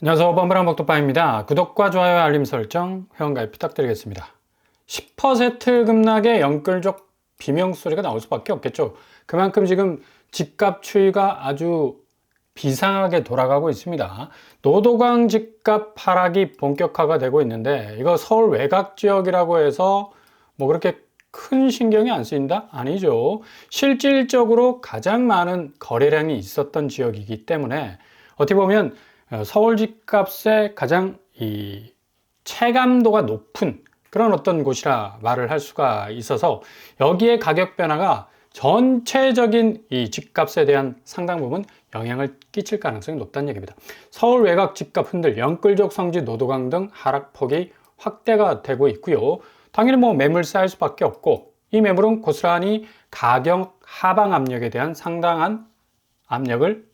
안녕하세요. 범블한 복덕방입니다. 구독과 좋아요, 알림 설정, 회원가입 부탁드리겠습니다. 10% 급락의 영끌족 비명소리가 나올 수밖에 없겠죠. 그만큼 지금 집값 추이가 아주 비상하게 돌아가고 있습니다. 노도강 집값 하락이 본격화가 되고 있는데, 이거 서울 외곽 지역이라고 해서 뭐 그렇게 큰 신경이 안 쓰인다? 아니죠. 실질적으로 가장 많은 거래량이 있었던 지역이기 때문에 어떻게 보면 서울 집값의 가장 이 체감도가 높은 그런 어떤 곳이라 말을 할 수가 있어서, 여기에 가격 변화가 전체적인 이 집값에 대한 상당 부분 영향을 끼칠 가능성이 높다는 얘기입니다. 서울 외곽 집값 흔들, 영끌족 성지 노도강 등 하락폭이 확대가 되고 있고요. 당연히 뭐 매물 쌓일 수밖에 없고, 이 매물은 고스란히 가격 하방 압력에 대한 상당한 압력을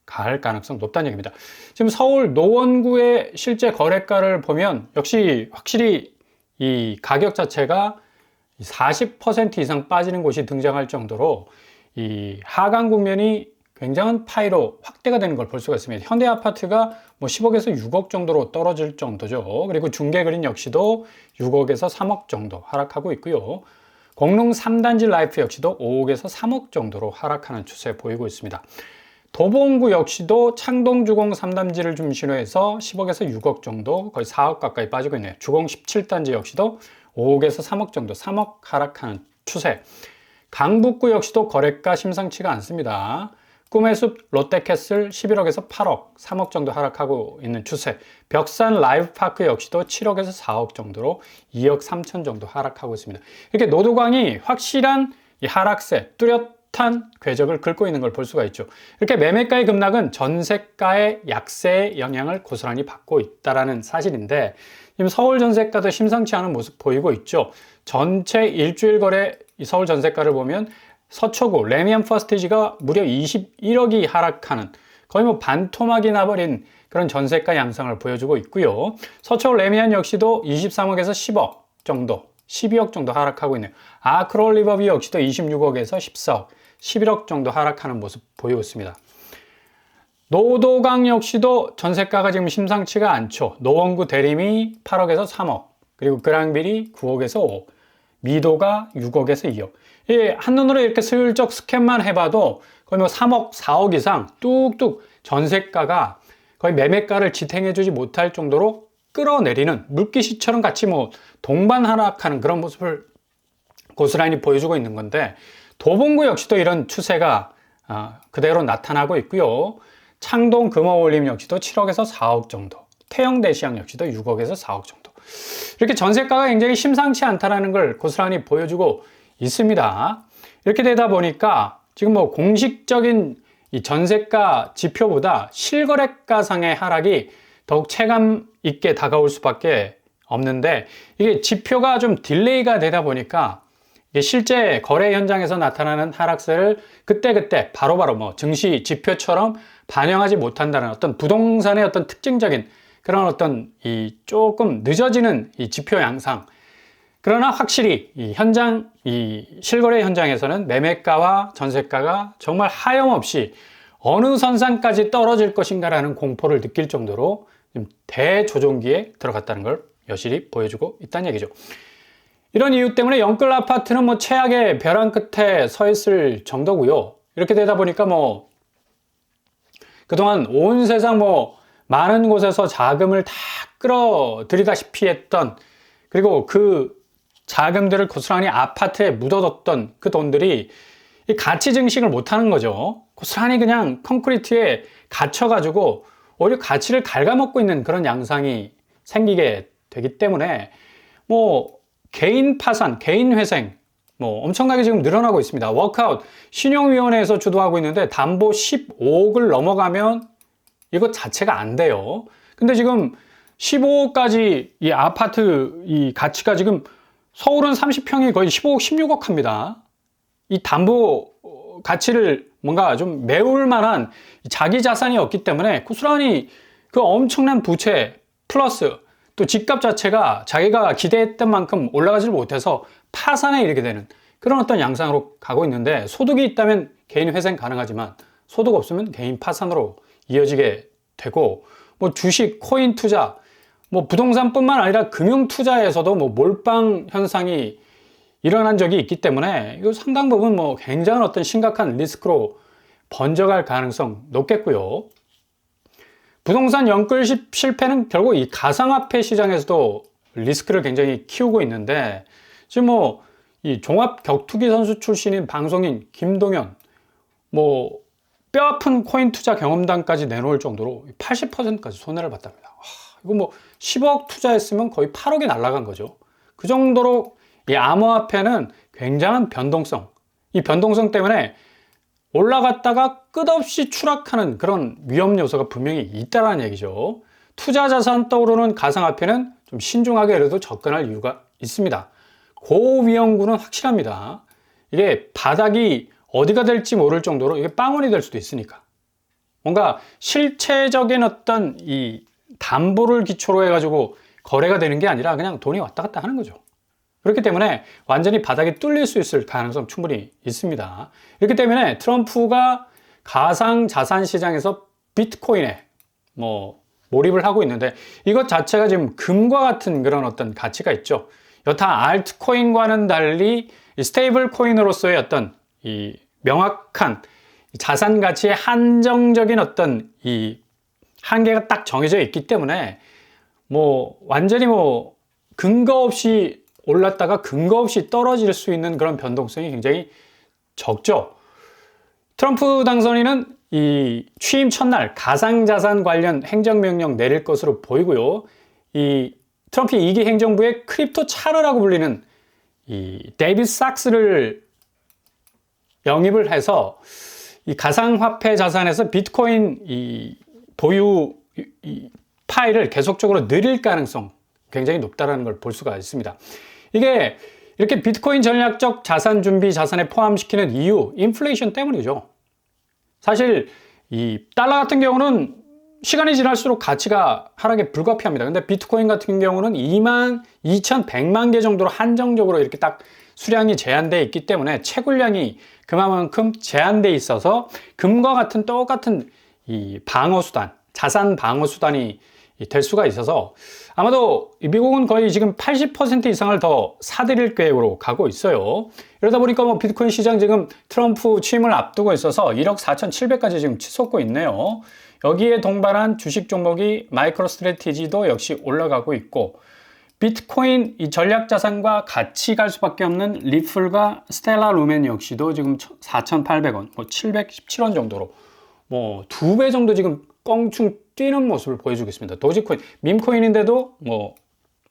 가할 가능성 높다는 얘기입니다. 지금 서울 노원구의 실제 거래가를 보면 역시 확실히 이 가격 자체가 40% 이상 빠지는 곳이 등장할 정도로 이 하강 국면이 굉장한 파이로 확대가 되는 걸 볼 수가 있습니다. 현대 아파트가 뭐 10억에서 6억 정도로 떨어질 정도죠. 그리고 중개그린 역시도 6억에서 3억 정도 하락하고 있고요. 공릉 3단지 라이프 역시도 5억에서 3억 정도로 하락하는 추세 보이고 있습니다. 도봉구 역시도 창동주공 3단지를 중심으로 해서 10억에서 6억 정도, 거의 4억 가까이 빠지고 있네요. 주공 17단지 역시도 5억에서 3억 정도, 3억 하락하는 추세. 강북구 역시도 거래가 심상치가 않습니다. 꿈의 숲 롯데캐슬 11억에서 8억, 3억 정도 하락하고 있는 추세. 벽산 라이브파크 역시도 7억에서 4억 정도로 2억 3천 정도 하락하고 있습니다. 이렇게 노도강이 확실한 이 하락세, 뚜렷한 궤적을 긁고 있는 걸 볼 수가 있죠. 이렇게 매매가의 급락은 전세가의 약세의 영향을 고스란히 받고 있다는 사실인데, 지금 서울 전세가도 심상치 않은 모습 보이고 있죠. 전체 일주일 거래 서울 전세가를 보면 서초구 레미안 퍼스티지가 무려 21억이 하락하는, 거의 뭐 반토막이 나버린 그런 전세가 양상을 보여주고 있고요. 서초구 레미안 역시도 23억에서 10억 정도, 12억 정도 하락하고 있네요. 아크롤 리버뷰 역시도 26억에서 14억, 11억 정도 하락하는 모습 보이고 있습니다. 노도강 역시도 전세가가 지금 심상치가 않죠. 노원구 대림이 8억에서 3억, 그리고 그랑빌이 9억에서 5억, 미도가 6억에서 2억. 한눈으로 이렇게 슬쩍 스캔만 해봐도 거의 뭐 3억, 4억 이상 뚝뚝 전세가가 거의 매매가를 지탱해주지 못할 정도로 끌어내리는, 물귀시처럼 같이 뭐 동반 하락하는 그런 모습을 고스란히 보여주고 있는 건데, 도봉구 역시도 이런 추세가 그대로 나타나고 있고요. 창동 금호올림 역시도 7억에서 4억 정도, 태영대시양 역시도 6억에서 4억 정도. 이렇게 전세가가 굉장히 심상치 않다는 걸 고스란히 보여주고 있습니다. 이렇게 되다 보니까 지금 뭐 공식적인 이 전세가 지표보다 실거래가상의 하락이 더욱 체감 있게 다가올 수밖에 없는데, 이게 지표가 좀 딜레이가 되다 보니까 이게 실제 거래 현장에서 나타나는 하락세를 그때그때 바로바로 뭐 증시 지표처럼 반영하지 못한다는 어떤 부동산의 어떤 특징적인 그런 어떤 이 조금 늦어지는 이 지표 양상. 그러나 확실히 이 실거래 현장에서는 매매가와 전세가가 정말 하염없이 어느 선상까지 떨어질 것인가라는 공포를 느낄 정도로 대조정기에 들어갔다는 걸 여실히 보여주고 있다는 얘기죠. 이런 이유 때문에 영끌 아파트는 뭐 최악의 벼랑 끝에 서 있을 정도고요. 이렇게 되다 보니까 뭐 그동안 온 세상 뭐 많은 곳에서 자금을 다 끌어들이다시피 했던, 그리고 그 자금들을 고스란히 아파트에 묻어뒀던 그 돈들이 이 가치 증식을 못하는 거죠. 고스란히 그냥 콘크리트에 갇혀가지고 오히려 가치를 갉아먹고 있는 그런 양상이 생기게 되기 때문에 뭐 개인 파산, 개인 회생 뭐 엄청나게 지금 늘어나고 있습니다. 워크아웃 신용위원회에서 주도하고 있는데 담보 15억을 넘어가면 이거 자체가 안 돼요. 근데 지금 15억까지 이 아파트 이 가치가 지금 서울은 30평이 거의 15억, 16억 합니다. 이 담보 가치를 뭔가 좀 메울 만한 자기 자산이 없기 때문에 고스란히 그 엄청난 부채 플러스 또 집값 자체가 자기가 기대했던 만큼 올라가지 못해서 파산에 이르게 되는 그런 어떤 양상으로 가고 있는데, 소득이 있다면 개인 회생 가능하지만 소득 없으면 개인 파산으로 이어지게 되고, 뭐 주식, 코인 투자, 뭐 부동산뿐만 아니라 금융 투자에서도 뭐 몰빵 현상이 일어난 적이 있기 때문에 이거 상당 부분 뭐 굉장한 어떤 심각한 리스크로 번져갈 가능성 높겠고요. 부동산 연끌 실패는 결국 이 가상화폐 시장에서도 리스크를 굉장히 키우고 있는데, 지금 뭐 이 종합 격투기 선수 출신인 방송인 김동현, 뭐 뼈아픈 코인 투자 경험담까지 내놓을 정도로 80%까지 손해를 봤답니다. 와, 이거 뭐 10억 투자했으면 거의 8억이 날아간 거죠. 그 정도로 이 암호화폐는 굉장한 변동성, 이 변동성 때문에 올라갔다가 끝없이 추락하는 그런 위험 요소가 분명히 있다는 얘기죠. 투자 자산 떠오르는 가상화폐는 좀 신중하게 그래도 접근할 이유가 있습니다. 고위험군은 확실합니다. 이게 바닥이 어디가 될지 모를 정도로 이게 빵원이 될 수도 있으니까. 뭔가 실체적인 어떤 이 담보를 기초로 해가지고 거래가 되는 게 아니라 그냥 돈이 왔다 갔다 하는 거죠. 그렇기 때문에 완전히 바닥이 뚫릴 수 있을 가능성 충분히 있습니다. 이렇기 때문에 트럼프가 가상 자산 시장에서 비트코인에 뭐 몰입을 하고 있는데, 이것 자체가 지금 금과 같은 그런 어떤 가치가 있죠. 여타 알트코인과는 달리 스테이블 코인으로서의 어떤 이 명확한 자산 가치의 한정적인 어떤 이 한계가 딱 정해져 있기 때문에 뭐 완전히 뭐 근거 없이 올랐다가 근거 없이 떨어질 수 있는 그런 변동성이 굉장히 적죠. 트럼프 당선인은 이 취임 첫날 가상자산 관련 행정명령 내릴 것으로 보이고요. 이 트럼프 2기 행정부의 크립토 차르라고 불리는 이 데이비드 sak스를 영입을 해서 이 가상화폐 자산에서 비트코인 이 보유 이 파일을 계속적으로 늘릴 가능성 굉장히 높다는 걸 볼 수가 있습니다. 이게 이렇게 비트코인 전략적 자산 준비 자산에 포함시키는 이유, 인플레이션 때문이죠. 사실 이 달러 같은 경우는 시간이 지날수록 가치가 하락에 불가피합니다. 근데 비트코인 같은 경우는 22,100만 개 정도로 한정적으로 이렇게 딱 수량이 제한되어 있기 때문에 채굴량이 그만큼 제한되어 있어서 금과 같은 똑같은 이 방어 수단, 자산 방어 수단이 될 수가 있어서 아마도 미국은 거의 지금 80% 이상을 더 사들일 계획으로 가고 있어요. 이러다 보니까 뭐 비트코인 시장 지금 트럼프 취임을 앞두고 있어서 1억 4,700까지 지금 치솟고 있네요. 여기에 동반한 주식 종목이 마이크로 스트래티지도 역시 올라가고 있고, 비트코인 이 전략 자산과 같이 갈 수밖에 없는 리플과 스텔라 루멘 역시도 지금 4,800원, 뭐 717원 정도로 뭐 2배 정도 지금 껑충 뛰는 모습을 보여주고 있습니다. 도지코인, 밈코인인데도 뭐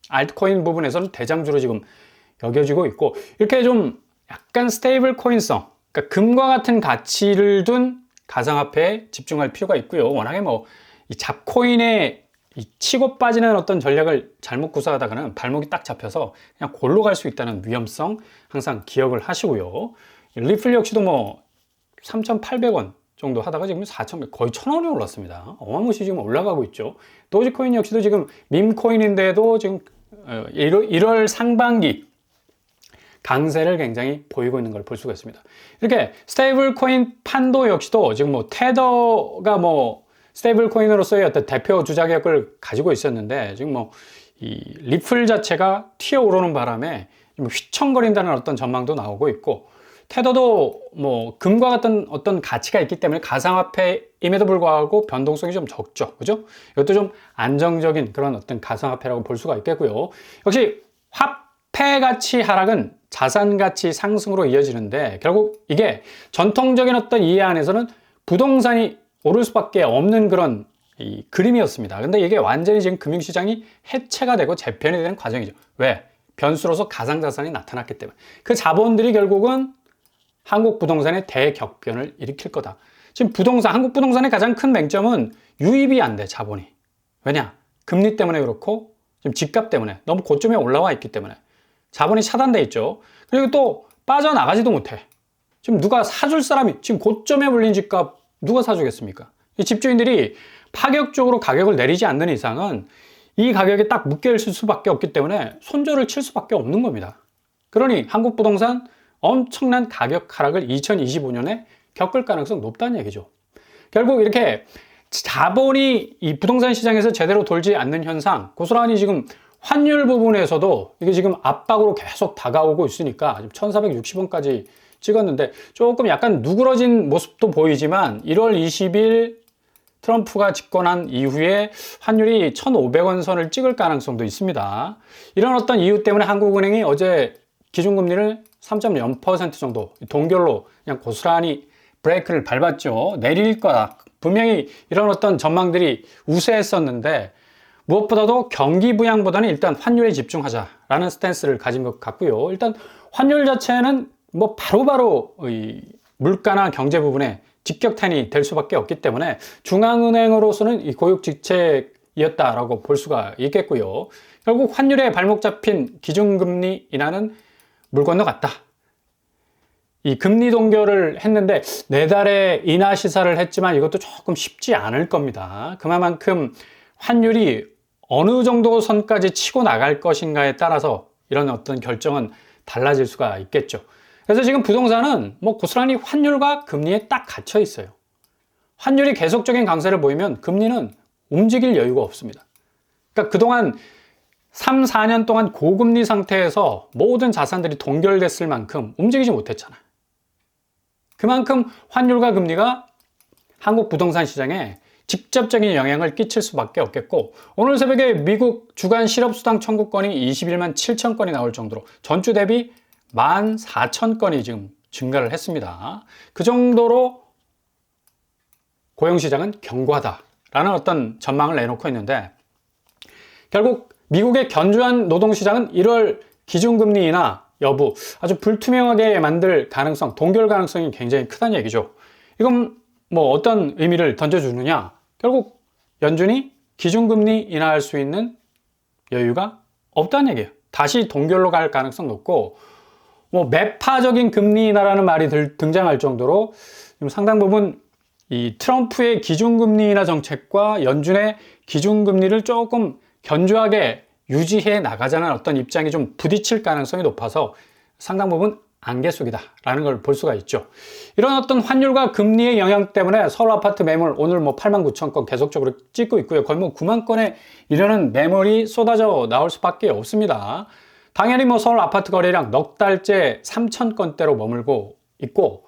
알트코인 부분에서는 대장주로 지금 여겨지고 있고, 이렇게 좀 약간 스테이블 코인성, 그러니까 금과 같은 가치를 둔 가상화폐에 집중할 필요가 있고요. 워낙에 뭐 이 잡코인에 이 치고 빠지는 어떤 전략을 잘못 구사하다가는 발목이 딱 잡혀서 그냥 골로 갈 수 있다는 위험성 항상 기억을 하시고요. 리플 역시도 뭐 3,800원 정도 하다가 지금 4,000, 거의 1,000원이 올랐습니다. 어마무시 지금 올라가고 있죠. 도지코인 역시도 지금 밈코인인데도 지금 1월 상반기 강세를 굉장히 보이고 있는 걸 볼 수가 있습니다. 이렇게 스테이블 코인 판도 역시도 지금 뭐 테더가 뭐 스테이블 코인으로서의 어떤 대표 주자격을 가지고 있었는데, 지금 뭐 이 리플 자체가 튀어오르는 바람에 좀 휘청거린다는 어떤 전망도 나오고 있고, 테더도 뭐 금과 같은 어떤 가치가 있기 때문에 가상화폐임에도 불구하고 변동성이 좀 적죠. 그죠? 이것도 좀 안정적인 그런 어떤 가상화폐라고 볼 수가 있겠고요. 역시 화폐 가치 하락은 자산 가치 상승으로 이어지는데, 결국 이게 전통적인 어떤 이해 안에서는 부동산이 오를 수밖에 없는 그런 이 그림이었습니다. 근데 이게 완전히 지금 금융시장이 해체가 되고 재편이 되는 과정이죠. 왜? 변수로서 가상자산이 나타났기 때문에. 그 자본들이 결국은 한국 부동산의 대격변을 일으킬 거다. 지금 부동산, 한국 부동산의 가장 큰 맹점은 유입이 안 돼, 자본이. 왜냐? 금리 때문에 그렇고, 지금 집값 때문에 너무 고점에 올라와 있기 때문에 자본이 차단돼 있죠. 그리고 또 빠져나가지도 못해. 지금 누가 사줄 사람이, 지금 고점에 물린 집값 누가 사주겠습니까? 이 집주인들이 파격적으로 가격을 내리지 않는 이상은 이 가격에 딱 묶여있을 수밖에 없기 때문에 손절을 칠 수밖에 없는 겁니다. 그러니 한국 부동산 엄청난 가격 하락을 2025년에 겪을 가능성 높다는 얘기죠. 결국 이렇게 자본이 이 부동산 시장에서 제대로 돌지 않는 현상, 고스란히 지금 환율 부분에서도 이게 지금 압박으로 계속 다가오고 있으니까 지금 1460원까지 찍었는데 조금 약간 누그러진 모습도 보이지만 1월 20일 트럼프가 집권한 이후에 환율이 1,500원 선을 찍을 가능성도 있습니다. 이런 어떤 이유 때문에 한국은행이 어제 기준금리를 3.0% 정도 동결로 그냥 고스란히 브레이크를 밟았죠. 내릴 거다. 분명히 이런 어떤 전망들이 우세했었는데 무엇보다도 경기 부양보다는 일단 환율에 집중하자라는 스탠스를 가진 것 같고요. 일단 환율 자체는 뭐 바로바로 이 물가나 경제 부분에 직격탄이 될 수밖에 없기 때문에 중앙은행으로서는 이 고육지책이었다라고 볼 수가 있겠고요. 결국 환율에 발목 잡힌 기준금리 인하는 물 건너갔다. 이 금리 동결을 했는데 4달에 인하 시사를 했지만 이것도 조금 쉽지 않을 겁니다. 그만큼 환율이 어느 정도 선까지 치고 나갈 것인가에 따라서 이런 어떤 결정은 달라질 수가 있겠죠. 그래서 지금 부동산은 뭐 고스란히 환율과 금리에 딱 갇혀 있어요. 환율이 계속적인 강세를 보이면 금리는 움직일 여유가 없습니다. 그러니까 그동안 3, 4년 동안 고금리 상태에서 모든 자산들이 동결됐을 만큼 움직이지 못했잖아요. 그만큼 환율과 금리가 한국 부동산 시장에 직접적인 영향을 끼칠 수밖에 없겠고, 오늘 새벽에 미국 주간 실업수당 청구건이 21만 7천 건이 나올 정도로 전주 대비 14,000건이 지금 증가를 했습니다. 그 정도로 고용시장은 견고하다라는 어떤 전망을 내놓고 있는데, 결국 미국의 견조한 노동시장은 1월 기준금리 인하 여부 아주 불투명하게 만들 가능성, 동결 가능성이 굉장히 크다는 얘기죠. 이건 뭐 어떤 의미를 던져주느냐, 결국 연준이 기준금리 인하할 수 있는 여유가 없다는 얘기예요. 다시 동결로 갈 가능성 높고, 뭐 매파적인 금리 인하라는 말이 등장할 정도로 상당 부분 이 트럼프의 기준금리 인하 정책과 연준의 기준금리를 조금 견조하게 유지해 나가자는 어떤 입장이 좀 부딪힐 가능성이 높아서 상당 부분 안개 속이다라는 걸 볼 수가 있죠. 이런 어떤 환율과 금리의 영향 때문에 서울 아파트 매물 오늘 뭐 89,000건 계속적으로 찍고 있고요. 거의 뭐 9만 건에 이르는 매물이 쏟아져 나올 수밖에 없습니다. 당연히 뭐 서울 아파트 거래량 넉 달째 3,000건대로 머물고 있고,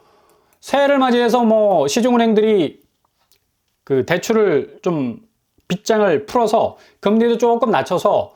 새해를 맞이해서 뭐 시중은행들이 그 대출을 좀 빗장을 풀어서 금리도 조금 낮춰서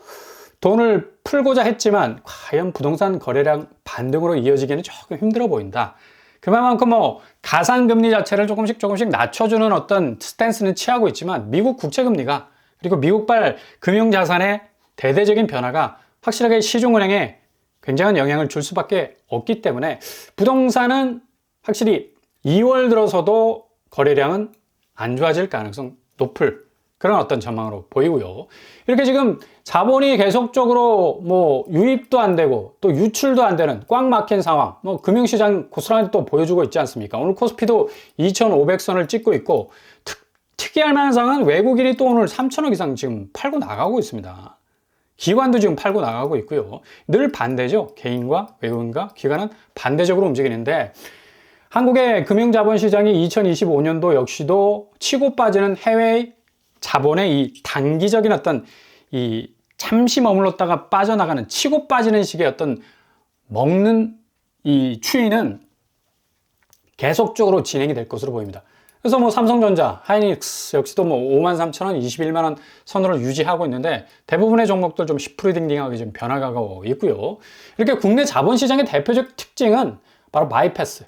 돈을 풀고자 했지만 과연 부동산 거래량 반등으로 이어지기는 조금 힘들어 보인다. 그만큼 뭐 가상금리 자체를 조금씩 낮춰주는 어떤 스탠스는 취하고 있지만 미국 국채금리가, 그리고 미국발 금융자산의 대대적인 변화가 확실하게 시중은행에 굉장한 영향을 줄 수밖에 없기 때문에 부동산은 확실히 2월 들어서도 거래량은 안 좋아질 가능성 높을 그런 어떤 전망으로 보이고요. 이렇게 지금 자본이 계속적으로 뭐 유입도 안 되고 또 유출도 안 되는 꽉 막힌 상황, 뭐 금융시장 고스란히 또 보여주고 있지 않습니까? 오늘 코스피도 2,500선을 찍고 있고, 특이할 만한 상황은 외국인이 또 오늘 3천억 이상 지금 팔고 나가고 있습니다. 기관도 지금 팔고 나가고 있고요. 늘 반대죠. 개인과 외국인과 기관은 반대적으로 움직이는데, 한국의 금융자본시장이 2025년도 역시도 치고 빠지는 해외 자본의 이 단기적인 어떤 이 잠시 머물렀다가 빠져나가는 치고 빠지는 식의 어떤 먹는 이 추이는 계속적으로 진행이 될 것으로 보입니다. 그래서 뭐 삼성전자, 하이닉스 역시도 뭐 53,000원, 21만원 선으로 유지하고 있는데 대부분의 종목들 좀 시프리딩딩하게 좀 변화가고 있고요. 이렇게 국내 자본시장의 대표적 특징은 바로 마이패스.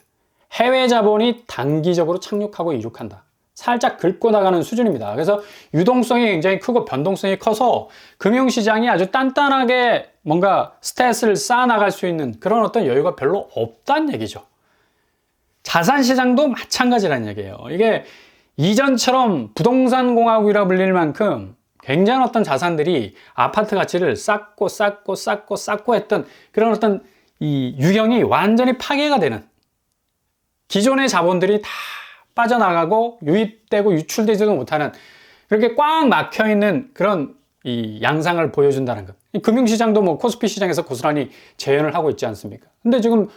해외 자본이 단기적으로 착륙하고 이륙한다. 살짝 긁고 나가는 수준입니다. 그래서 유동성이 굉장히 크고 변동성이 커서 금융시장이 아주 단단하게 뭔가 스탯을 쌓아나갈 수 있는 그런 어떤 여유가 별로 없다는 얘기죠. 자산시장도 마찬가지라는 얘기예요. 이게 이전처럼 부동산 공화국이라 불릴 만큼 굉장한 어떤 자산들이 아파트 가치를 쌓고 했던 그런 어떤 이 유형이 완전히 파괴가 되는, 기존의 자본들이 다 빠져나가고 유입되고 유출되지도 못하는 그렇게 꽉 막혀 있는 그런 이 양상을 보여준다는 것. 이 금융시장도 뭐 코스피 시장에서 고스란히 재현을 하고 있지 않습니까? 근데 지금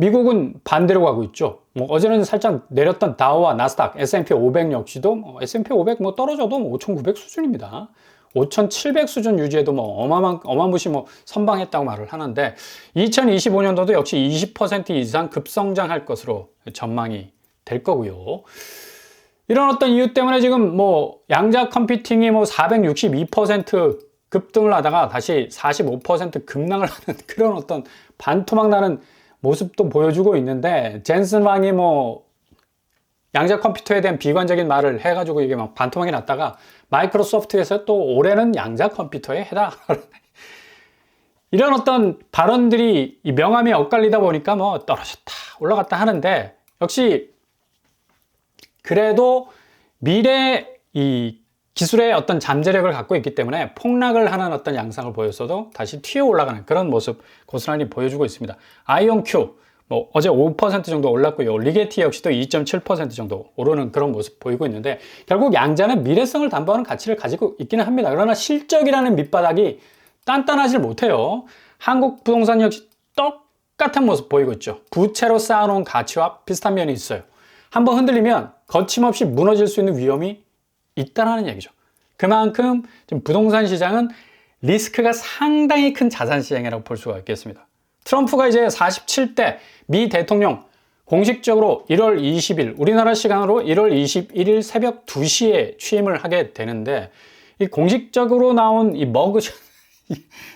미국은 반대로 가고 있죠. 뭐 어제는 살짝 내렸던 다우와 나스닥, S&P 500 역시도 S&P 500 뭐 떨어져도 5,900 수준입니다. 5,700 수준 유지해도 뭐 어마무시 뭐 선방했다고 말을 하는데 2025년도도 역시 20% 이상 급성장할 것으로 전망이 될 거고요. 이런 어떤 이유 때문에 지금 뭐 양자 컴퓨팅이 뭐 462% 급등을 하다가 다시 45% 급락을 하는 그런 어떤 반토막 나는 모습도 보여주고 있는데, 젠슨 왕이 뭐 양자 컴퓨터에 대한 비관적인 말을 해가지고 이게 막 반토막이 났다가 마이크로소프트에서 또 올해는 양자 컴퓨터에 해당 이런 어떤 발언들이 이 명암이 엇갈리다 보니까 뭐 떨어졌다 올라갔다 하는데, 역시 그래도 미래 이 기술의 어떤 잠재력을 갖고 있기 때문에 폭락을 하는 어떤 양상을 보였어도 다시 튀어 올라가는 그런 모습 고스란히 보여주고 있습니다. 아이온큐 뭐 어제 5% 정도 올랐고요. 리게티 역시도 2.7% 정도 오르는 그런 모습 보이고 있는데, 결국 양자는 미래성을 담보하는 가치를 가지고 있기는 합니다. 그러나 실적이라는 밑바닥이 단단하지 못해요. 한국 부동산 역시 똑같은 모습 보이고 있죠. 부채로 쌓아놓은 가치와 비슷한 면이 있어요. 한번 흔들리면 거침없이 무너질 수 있는 위험이 있다는 얘기죠. 그만큼 지금 부동산 시장은 리스크가 상당히 큰 자산 시장이라고 볼 수가 있겠습니다. 트럼프가 이제 47대 미 대통령 공식적으로 1월 20일 우리나라 시간으로 1월 21일 새벽 2시에 취임을 하게 되는데, 이 공식적으로 나온 이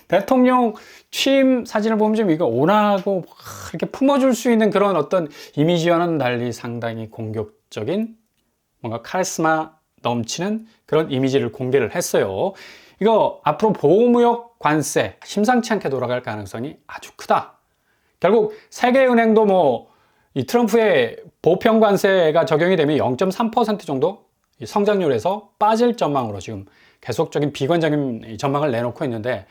대통령 취임 사진을 보면 좀 이거 온화하고 이렇게 품어줄 수 있는 그런 어떤 이미지와는 달리 상당히 공격적인 뭔가 카리스마 넘치는 그런 이미지를 공개를 했어요. 이거 앞으로 보호무역 관세 심상치 않게 돌아갈 가능성이 아주 크다. 결국 세계은행도 뭐 이 트럼프의 보편 관세가 적용이 되면 0.3% 정도 성장률에서 빠질 전망으로 지금 계속적인 비관적인 전망을 내놓고 있는데,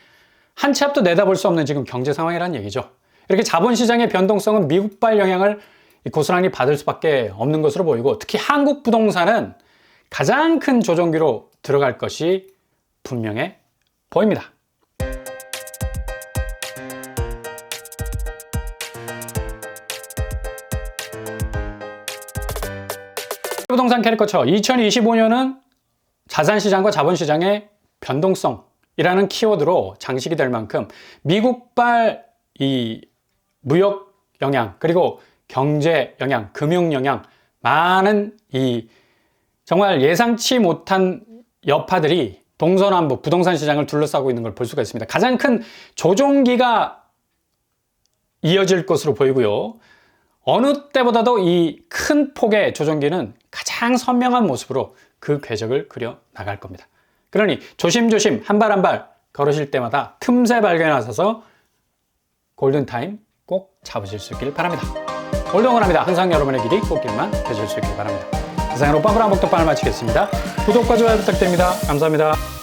한 치 앞도 내다볼 수 없는 지금 경제 상황이라는 얘기죠. 이렇게 자본시장의 변동성은 미국발 영향을 고스란히 받을 수밖에 없는 것으로 보이고, 특히 한국 부동산은 가장 큰 조정기로 들어갈 것이 분명해 보입니다. 부동산 캐리커처 2025년은 자산시장과 자본시장의 변동성이라는 키워드로 장식이 될 만큼 미국발 이 무역 영향, 그리고 경제 영향, 금융 영향, 많은 이 정말 예상치 못한 여파들이 동서남북 부동산 시장을 둘러싸고 있는 걸 볼 수가 있습니다. 가장 큰 조종기가 이어질 것으로 보이고요. 어느 때보다도 이 큰 폭의 조종기는 가장 선명한 모습으로 그 궤적을 그려 나갈 겁니다. 그러니 조심조심 한 발 한 발 걸으실 때마다 틈새 발견하셔서 골든타임 꼭 잡으실 수 있길 바랍니다. 오늘도 응원합니다. 항상 여러분의 길이 꽃길만 되실 수 있길 바랍니다. 이상으로 빠브라 목독방을 마치겠습니다. 구독과 좋아요 부탁드립니다. 감사합니다.